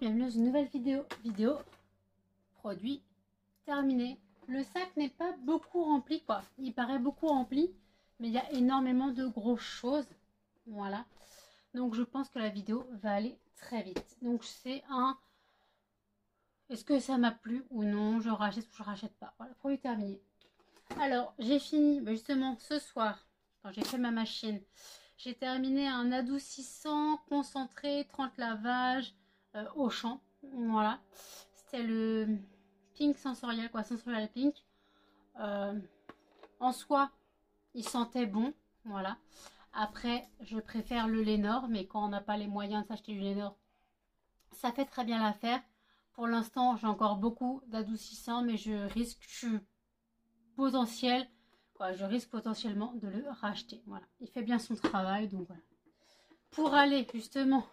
bienvenue dans une nouvelle vidéo produit terminé. Le sac n'est pas beaucoup rempli quoi, il paraît beaucoup rempli, mais il y a énormément de grosses choses, voilà. Donc je pense que la vidéo va aller très vite. Donc c'est un... Est-ce que ça m'a plu ou non, je rachète ou je rachète pas. Voilà, produit terminé. Alors j'ai fini justement ce soir, quand j'ai fait ma machine, j'ai terminé un adoucissant concentré 30 lavages Auchan. Voilà, c'était le Pink Sensorial, quoi, Sensorial Pink. En soi, il sentait bon, voilà. Après, je préfère le Lénor, mais quand on n'a pas les moyens de s'acheter du Lénor, ça fait très bien l'affaire. Pour l'instant, j'ai encore beaucoup d'adoucissants, mais je risque, je risque potentiellement de le racheter. Voilà, il fait bien son travail, donc voilà. Pour aller justement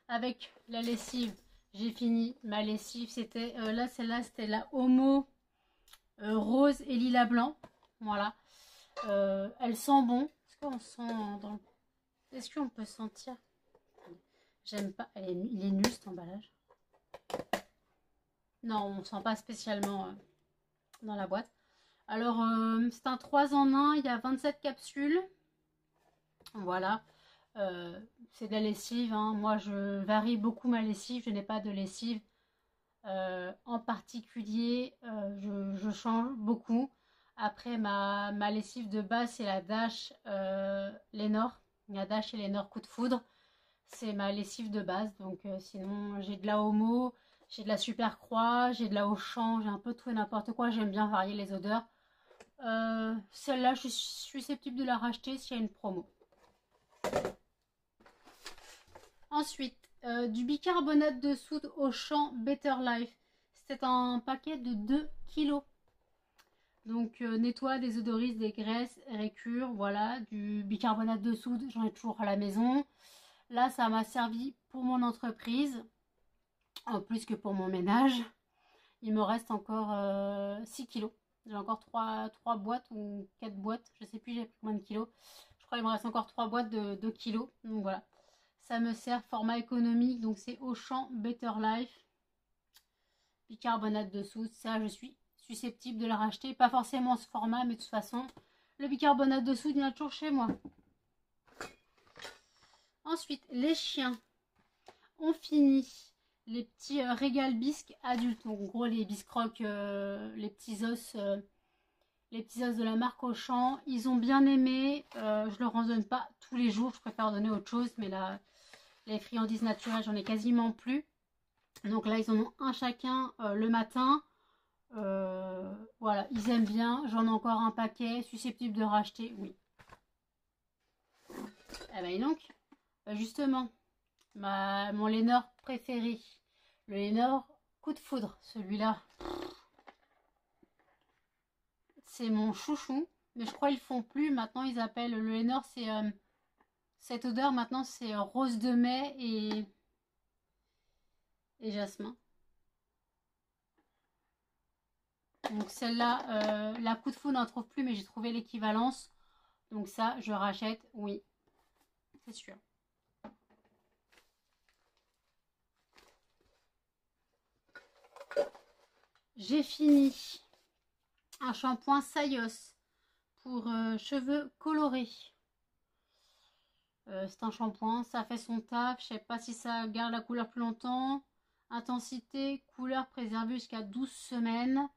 avec la lessive, j'ai fini ma lessive. C'était là, celle-là, c'était la Homo rose et lilas blanc. Voilà, elle sent bon. Est-ce qu'on sent dans le... Est-ce qu'on peut sentir? J'aime pas. Il est nul cet emballage. Non, on sent pas spécialement dans la boîte. Alors, c'est un 3 en 1. Il y a 27 capsules. Voilà. C'est de la lessive, hein. Moi je varie beaucoup ma lessive, je n'ai pas de lessive en particulier, je change beaucoup. Après ma lessive de base c'est la Dash Lénor, la Dash et Lénor Coup de Foudre, c'est ma lessive de base. Donc sinon j'ai de la Homo, j'ai de la Super Croix, j'ai de la Auchan, j'ai un peu tout et n'importe quoi, j'aime bien varier les odeurs. Celle-là je suis susceptible de la racheter s'il y a une promo. Ensuite, du bicarbonate de soude Auchan Better Life. C'était un paquet de 2 kg. Donc, nettoie, désodorise, dégraisse, récure. Voilà, du bicarbonate de soude, j'en ai toujours à la maison. Là, ça m'a servi pour mon entreprise, en plus que pour mon ménage. Il me reste encore 6 kg. J'ai encore 3 boîtes ou 4 boîtes. Je ne sais plus j'ai pris combien de kilos. Je crois qu'il me reste encore 3 boîtes de 2 kg. Donc voilà. Ça me sert format économique, donc c'est Auchan Better Life. Bicarbonate de soude, ça je suis susceptible de la racheter. Pas forcément ce format, mais de toute façon, le bicarbonate de soude, il y en a toujours chez moi. Ensuite, les chiens ont fini les petits régal bisques adultes. Donc, en gros, les biscrocs, les petits os de la marque Auchan. Ils ont bien aimé. Je leur en donne pas tous les jours. Je préfère donner autre chose, mais là... Les friandises naturelles, j'en ai quasiment plus. Donc là, ils en ont un chacun le matin. Voilà, ils aiment bien. J'en ai encore un paquet. Susceptible de racheter, oui. Eh ben, et donc, justement, mon Lénor préféré. Le Lénor Coup de Foudre. Celui-là, c'est mon chouchou. Mais je crois qu'ils font plus. Maintenant, ils appellent le Lénor, c'est... cette odeur, maintenant, c'est rose de mai et jasmin. Donc celle-là, la Coup de Foudre, on n'en trouve plus, mais j'ai trouvé l'équivalence. Donc ça, je rachète, oui, c'est sûr. J'ai fini un shampoing Sayos pour cheveux colorés. C'est un shampoing, ça fait son taf. Je sais pas si ça garde la couleur plus longtemps. Intensité, couleur préservée jusqu'à 12 semaines.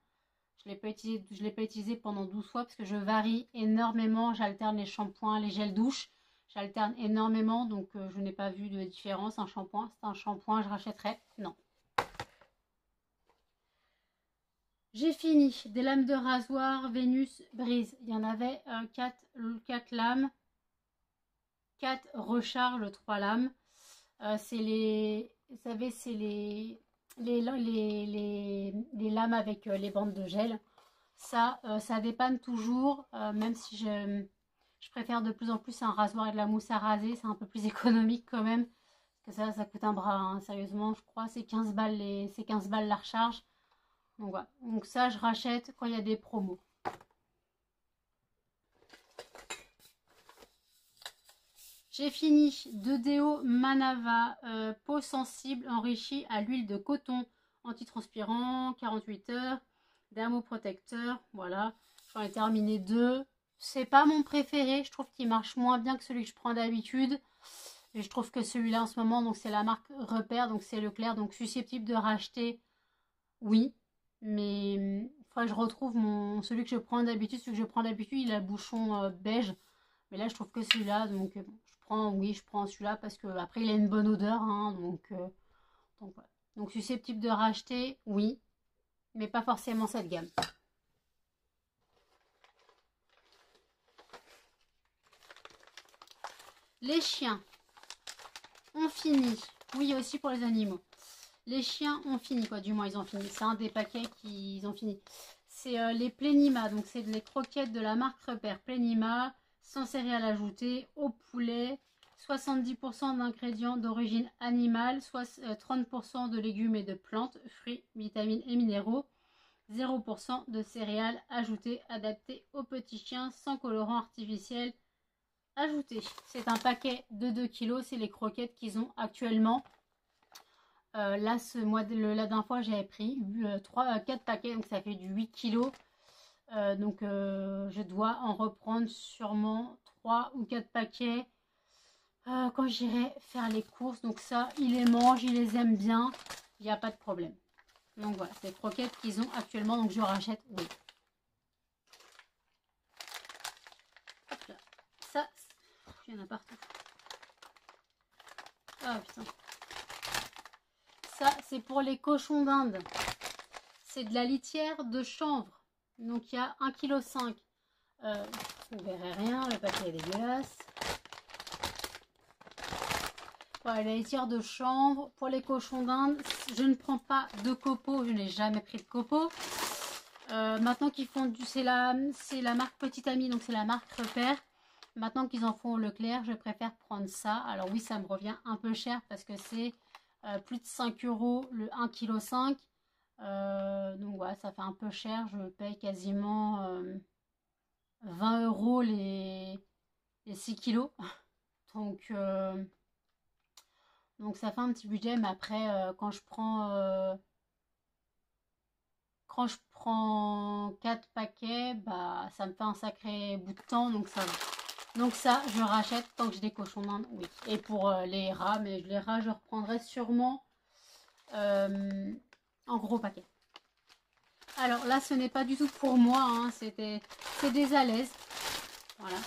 Je ne l'ai pas utilisé pendant 12 fois parce que je varie énormément. J'alterne les shampoings, les gels douche. J'alterne énormément, donc je n'ai pas vu de différence. Un shampoing, c'est un shampoing, je rachèterais? Non. J'ai fini des lames de rasoir Vénus Brise. Il y en avait 4 lames. 4 recharges, 3 lames. C'est les... Vous savez, c'est les lames avec les bandes de gel. Ça dépanne toujours, même si je préfère de plus en plus un rasoir et de la mousse à raser. C'est un peu plus économique quand même. Parce que ça coûte un bras, hein. Sérieusement, je crois. C'est 15 balles, c'est 15 balles la recharge. Donc voilà. Donc ça, je rachète quand il y a des promos. J'ai fini 2 déos Manava peau sensible enrichie à l'huile de coton antitranspirant, 48 heures, dermoprotecteur, voilà. J'en ai terminé 2. C'est pas mon préféré, je trouve qu'il marche moins bien que celui que je prends d'habitude. Et je trouve que celui-là en ce moment, donc c'est la marque Repère, donc c'est Leclerc, donc susceptible de racheter, oui. Mais il faudrait que je retrouve celui que je prends d'habitude. Celui que je prends d'habitude, il a le bouchon beige. Mais là, je trouve que celui-là, donc bon, je prends celui-là parce que après il a une bonne odeur, hein, donc voilà. Donc susceptible de racheter, oui, mais pas forcément cette gamme. Les chiens ont fini. Oui, aussi pour les animaux. Les chiens ont fini, quoi, du moins ils ont fini. C'est un des paquets qu'ils ont fini. C'est les Plénima, donc c'est les croquettes de la marque Repère. Plénima, sans céréales ajoutées, au poulet, 70% d'ingrédients d'origine animale, soit 30% de légumes et de plantes, fruits, vitamines et minéraux, 0% de céréales ajoutées, adaptées aux petits chiens, sans colorant artificiel ajouté. C'est un paquet de 2 kg, c'est les croquettes qu'ils ont actuellement. Là, la dernière fois, j'avais pris 4 paquets, donc ça fait du 8 kg. Je dois en reprendre sûrement 3 ou 4 paquets quand j'irai faire les courses. Donc ça, ils les mangent, ils les aiment bien, il n'y a pas de problème. Donc voilà, c'est les croquettes qu'ils ont actuellement, donc je rachète, oui. Hop là. Ça, il y en a partout. Ah putain. Ça, c'est pour les cochons d'Inde. C'est de la litière de chanvre. Donc, il y a 1,5 kg. Vous ne verrez rien, le paquet est dégueulasse. Voilà, la litière de chanvre pour les cochons d'Inde. Je ne prends pas de copeaux. Je n'ai jamais pris de copeaux. Maintenant qu'ils font du... C'est la marque Petit Ami, donc c'est la marque Repère. Maintenant qu'ils en font au Leclerc, je préfère prendre ça. Alors oui, ça me revient un peu cher parce que c'est plus de 5 € le 1,5 kg. Donc voilà, ça fait un peu cher. Je paye quasiment 20 € les 6 kilos. Donc ça fait un petit budget. Mais après, quand je prends 4 paquets, bah ça me fait un sacré bout de temps. Donc ça, je rachète tant que j'ai des cochons d'Inde, oui. Et pour les rats, mais les rats, je reprendrai sûrement en gros paquet. Alors là, ce n'est pas du tout pour moi, hein, c'est des alaises. Voilà.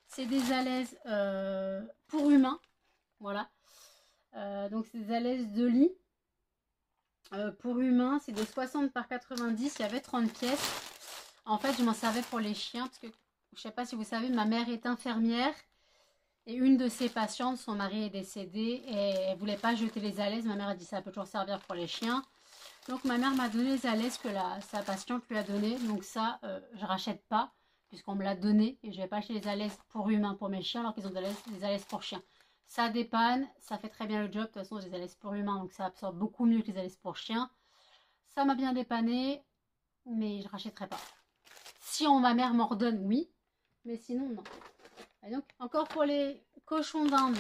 C'est des alaises pour humains. Voilà. Donc c'est des alaises de lit. Pour humains, c'est des 60 par 90. Il y avait 30 pièces. En fait, je m'en servais pour les chiens parce que je ne sais pas si vous savez, ma mère est infirmière et une de ses patientes, son mari est décédé et elle ne voulait pas jeter les alaises. Ma mère a dit ça peut toujours servir pour les chiens. Donc ma mère m'a donné les alaises que sa patiente lui a donné. Donc ça, je rachète pas puisqu'on me l'a donné et je vais pas acheter les alaises pour humains pour mes chiens alors qu'ils ont des alaises pour chiens. Ça dépanne, ça fait très bien le job. De toute façon, j'ai des alaises pour humains donc ça absorbe beaucoup mieux que les alaises pour chiens. Ça m'a bien dépanné, mais je rachèterai pas. Si ma mère m'en redonne, oui. Mais sinon, non. Et donc, encore pour les cochons d'Inde.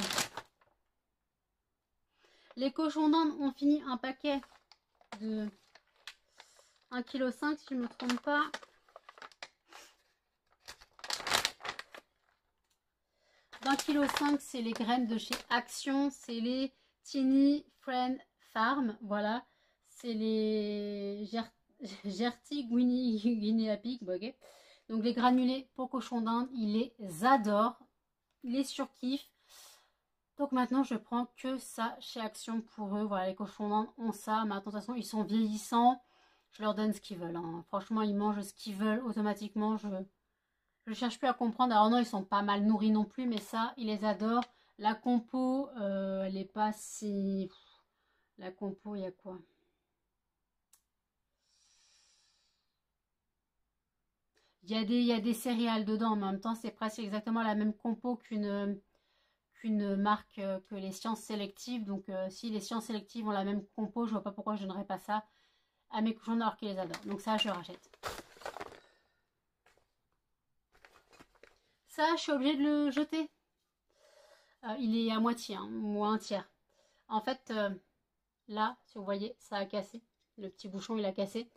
Les cochons d'Inde ont fini un paquet de 1,5 kg si je ne me trompe pas. d'1,5 kg, c'est les graines de chez Action. C'est les Tiny Friend Farm. Voilà. C'est les Gertie Guinea Pig. Bon, okay. Donc les granulés pour cochons d'Inde, ils les adorent. Ils les surkiffent. Donc maintenant, je prends que ça chez Action pour eux. Voilà, les cochons d'Inde ont ça. Maintenant, de toute façon, ils sont vieillissants. Je leur donne ce qu'ils veulent. Hein. Franchement, ils mangent ce qu'ils veulent automatiquement. Je ne cherche plus à comprendre. Alors non, ils sont pas mal nourris non plus, mais ça, ils les adorent. La compo, elle n'est pas si... La compo, il y a quoi? Il y a des céréales dedans, mais en même temps, c'est presque exactement la même compo qu'une marque que les sciences sélectives. Donc, si les sciences sélectives ont la même compo, je vois pas pourquoi je donnerais pas ça à mes cochons alors qu'ils les adorent. Donc ça, je rachète. Ça, je suis obligée de le jeter. Il est à moitié, hein, ou à un tiers. En fait, là, si vous voyez, ça a cassé. Le petit bouchon, il a cassé.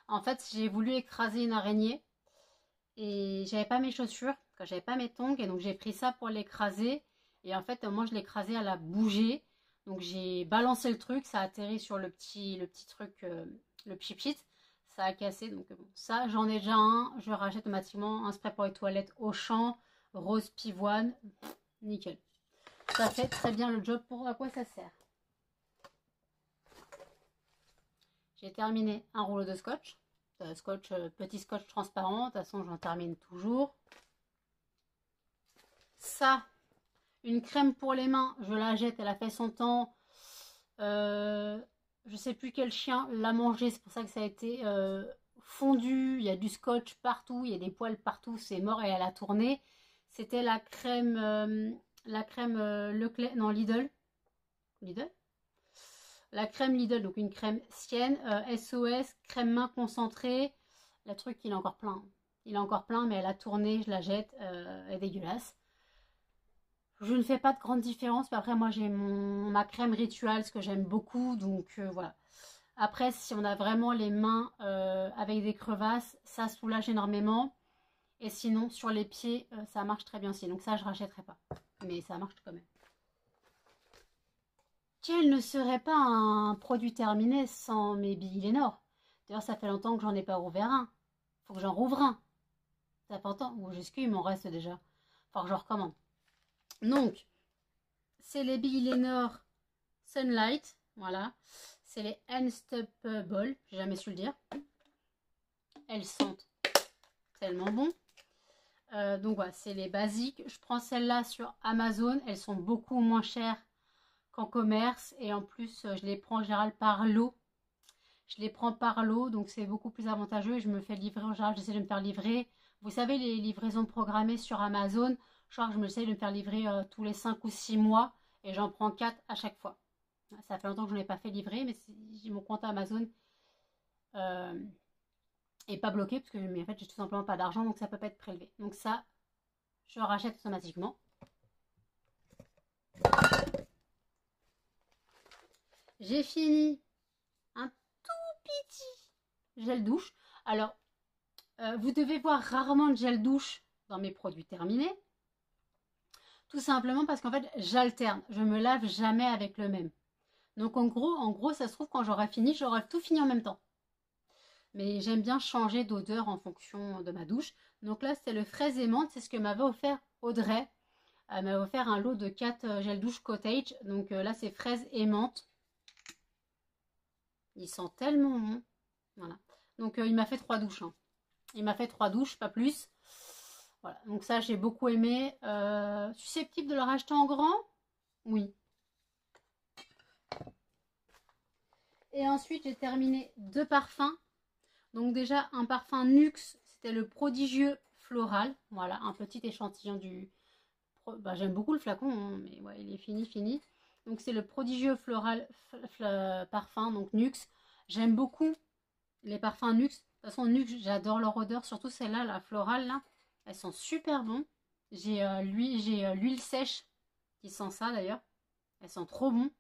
En fait, j'ai voulu écraser une araignée et j'avais pas mes chaussures, quand j'avais pas mes tongs, et donc j'ai pris ça pour l'écraser. Et en fait, moi, je l'ai écrasé, elle a bougé. Donc j'ai balancé le truc, ça a atterri sur le petit truc, le pchit, ça a cassé. Donc bon, ça, j'en ai déjà un. Je rachète automatiquement un spray pour les toilettes Auchan, rose pivoine, nickel. Ça fait très bien le job. Pour à quoi ça sert? J'ai terminé un rouleau de scotch. Petit scotch transparent. De toute façon, j'en termine toujours. Ça, une crème pour les mains. Je la jette. Elle a fait son temps. Je sais plus quel chien l'a mangé. C'est pour ça que ça a été fondu. Il y a du scotch partout. Il y a des poils partout. C'est mort et elle a tourné. C'était la crème Leclerc. Non, Lidl. Lidl. La crème Lidl, donc une crème Sienne, SOS, crème main concentrée. Le truc, il est encore plein. Il est encore plein, mais elle a tourné, je la jette, elle est dégueulasse. Je ne fais pas de grande différence, mais après, moi, j'ai ma crème rituelle, ce que j'aime beaucoup, donc voilà. Après, si on a vraiment les mains avec des crevasses, ça soulage énormément. Et sinon, sur les pieds, ça marche très bien aussi. Donc ça, je ne rachèterai pas. Mais ça marche quand même. Quel ne serait pas un produit terminé sans mes billes Lénore? D'ailleurs, ça fait longtemps que j'en ai pas rouvert un. Faut que j'en rouvre un. Ça fait longtemps. Ou jusqu'à il m'en reste déjà. Faut que je recommande. Donc, c'est les billes Lénore Sunlight. Voilà. C'est les Unstoppable. J'ai jamais su le dire. Elles sentent tellement bon. Donc voilà, c'est les basiques. Je prends celles-là sur Amazon. Elles sont beaucoup moins chères qu'en commerce, et en plus je les prends en général par lot. Je les prends par lot, donc c'est beaucoup plus avantageux et je me fais livrer en général. J'essaie de me faire livrer, vous savez, les livraisons programmées sur Amazon, genre je me essaie de me faire livrer tous les 5 ou 6 mois et j'en prends 4 à chaque fois. Ça fait longtemps que je n'en ai pas fait livrer, mais j'ai mon compte Amazon est pas bloqué parce que en fait j'ai tout simplement pas d'argent, donc ça peut pas être prélevé. Donc ça, je rachète automatiquement. J'ai fini un tout petit gel douche. Alors, vous devez voir rarement de gel douche dans mes produits terminés. Tout simplement parce qu'en fait, j'alterne. Je me lave jamais avec le même. Donc en gros, ça se trouve quand j'aurai fini, j'aurai tout fini en même temps. Mais j'aime bien changer d'odeur en fonction de ma douche. Donc là, c'était le fraise et menthe. C'est ce que m'avait offert Audrey. Elle m'a offert un lot de 4 gel douche cottage. Donc là, c'est fraise et menthe. Il sent tellement bon. Voilà. Donc il m'a fait 3 douches. Hein. Il m'a fait 3 douches, pas plus. Voilà. Donc ça, j'ai beaucoup aimé. Susceptible de le racheter en grand? Oui. Et ensuite, j'ai terminé 2 parfums. Donc déjà, un parfum Nuxe, c'était le prodigieux floral. Voilà, un petit échantillon du... Bah, j'aime beaucoup le flacon, hein, mais ouais, il est fini. Donc c'est le prodigieux floral parfum, donc Nuxe. J'aime beaucoup les parfums Nuxe. De toute façon, Nuxe, j'adore leur odeur, surtout celle-là, la florale, là. Elles sont super bonnes. J'ai l'huile sèche qui sent ça, d'ailleurs. Elles sont trop bons.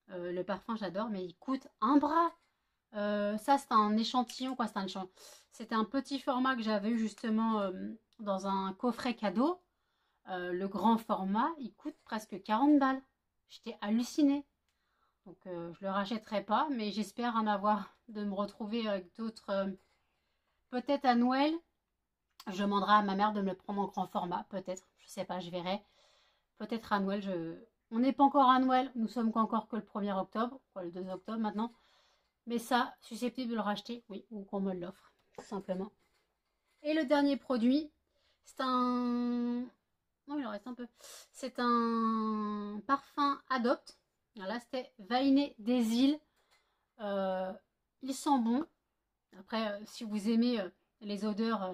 Le parfum, j'adore, mais il coûte un bras. Ça, c'est un échantillon, quoi. C'était un petit format que j'avais eu justement dans un coffret cadeau. Le grand format, il coûte presque 40 balles. J'étais hallucinée. Donc, je le rachèterai pas, mais j'espère de me retrouver avec d'autres. Peut-être à Noël, je demanderai à ma mère de me le prendre en grand format. Peut-être, je sais pas, je verrai. Peut-être à Noël, on n'est pas encore à Noël, nous sommes encore que le 1er octobre, quoi, le 2 octobre maintenant. Mais ça, susceptible de le racheter, oui, ou qu'on me l'offre, tout simplement. Et le dernier produit, c'est un... Non, il en reste un peu. C'est un parfum Adopt. Là, c'était Vainé des îles. Il sent bon. Après, si vous aimez les odeurs...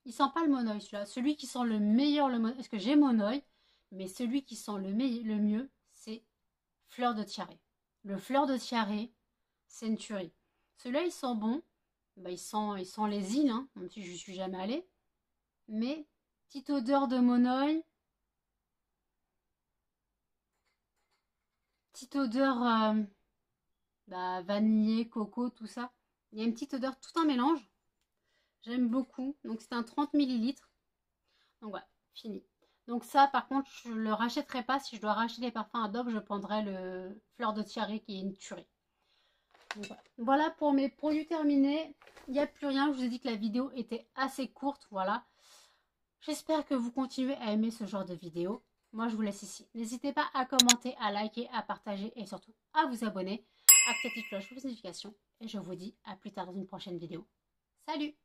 il sent pas le monoï, celui-là. Celui qui sent le meilleur, parce que j'ai monoï, mais celui qui sent le mieux, c'est fleur de tiare. Le fleur de tiare, c'est une tuerie. Celui-là, il sent bon. Bah, il sent les îles, hein, même si je ne suis jamais allée. Mais, petite odeur de monoï. petite odeur vanillé, coco, tout ça. Il y a une petite odeur, tout un mélange. J'aime beaucoup. Donc c'est un 30 millilitres. Donc voilà, fini. Donc ça, par contre, je le rachèterai pas. Si je dois racheter des parfums Adobe, je prendrai le Fleur de Tiare qui est une tuerie. Donc voilà pour mes produits terminés. Il n'y a plus rien. Je vous ai dit que la vidéo était assez courte. Voilà. J'espère que vous continuez à aimer ce genre de vidéo. Moi, je vous laisse ici. N'hésitez pas à commenter, à liker, à partager et surtout à vous abonner. Activez la petite cloche pour les notifications. Et je vous dis à plus tard dans une prochaine vidéo. Salut!